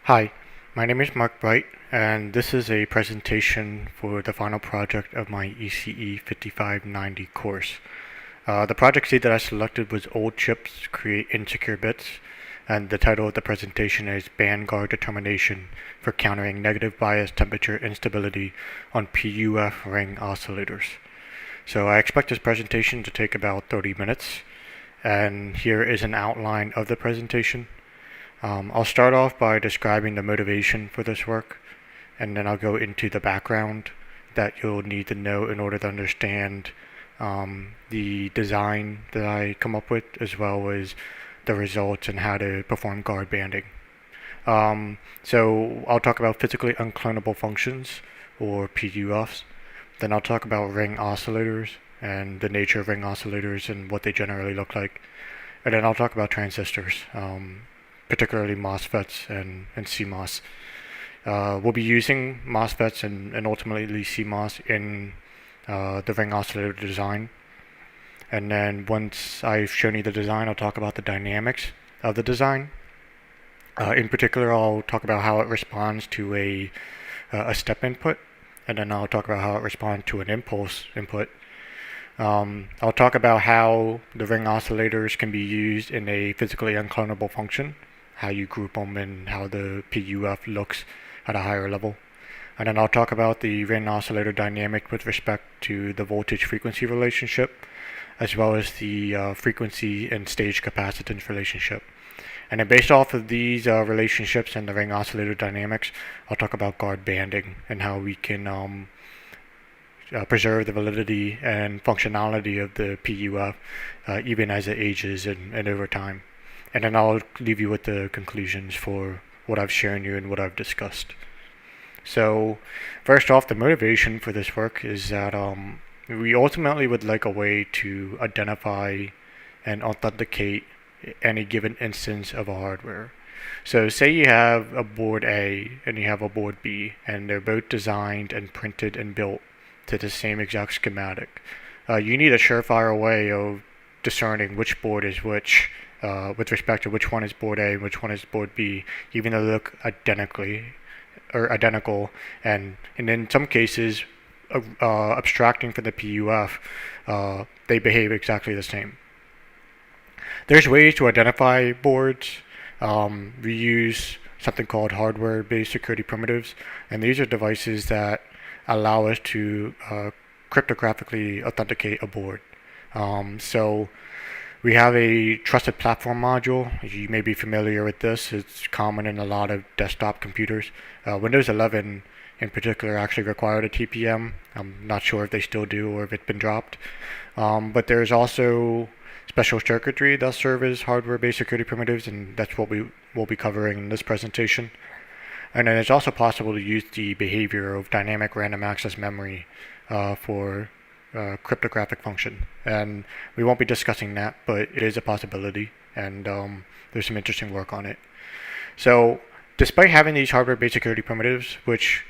Hi, my name is Mark Bright, and this is a presentation for the final project of my ECE 5590 course. The project seed that I selected was Old Chips Create Insecure Bits, and the title of the presentation is BandGuard Determination for Countering Negative Bias Temperature Instability on PUF Ring Oscillators. So I expect this presentation to take about 30 minutes, and here is an outline of the presentation. I'll start off by describing the motivation for this work, and then I'll go into the background that you'll need to know in order to understand the design that I come up with, as well as the results and how to perform guard banding. So I'll talk about physically unclonable functions, or PUFs. Then I'll talk about ring oscillators and the nature of ring oscillators and what they generally look like. And then I'll talk about transistors, particularly MOSFETs and CMOS. We'll be using MOSFETs and ultimately CMOS in the ring oscillator design. And then once I've shown you the design, I'll talk about the dynamics of the design. In particular, I'll talk about how it responds to a step input, and then I'll talk about how it responds to an impulse input. I'll talk about how the ring oscillators can be used in a physically unclonable function, how you group them, and how the PUF looks at a higher level. And then I'll talk about the ring oscillator dynamic with respect to the voltage-frequency relationship, as well as the frequency and stage capacitance relationship. And then based off of these relationships and the ring oscillator dynamics, I'll talk about guard banding and how we can preserve the validity and functionality of the PUF even as it ages and over time. And then I'll leave you with the conclusions for what I've shown you and what I've discussed. So first off, the motivation for this work is that we ultimately would like a way to identify and authenticate any given instance of a hardware. So say you have a board A and you have a board B, and they're both designed and printed and built to the same exact schematic. You need a surefire way of discerning which board is which, with respect to which one is board A and which one is board B, even though they look identical, and in some cases, abstracting from the PUF, they behave exactly the same. There's ways to identify boards. We use something called hardware-based security primitives, and these are devices that allow us to cryptographically authenticate a board. So we have a trusted platform module. You may be familiar with this. It's common in a lot of desktop computers. Windows 11 in particular actually required a TPM. I'm not sure if they still do or if it's been dropped. But there's also special circuitry that serve as hardware-based security primitives, and that's what we will be covering in this presentation. And then it's also possible to use the behavior of dynamic random access memory for cryptographic function. And we won't be discussing that, but it is a possibility, and there's some interesting work on it. So despite having these hardware-based security primitives, which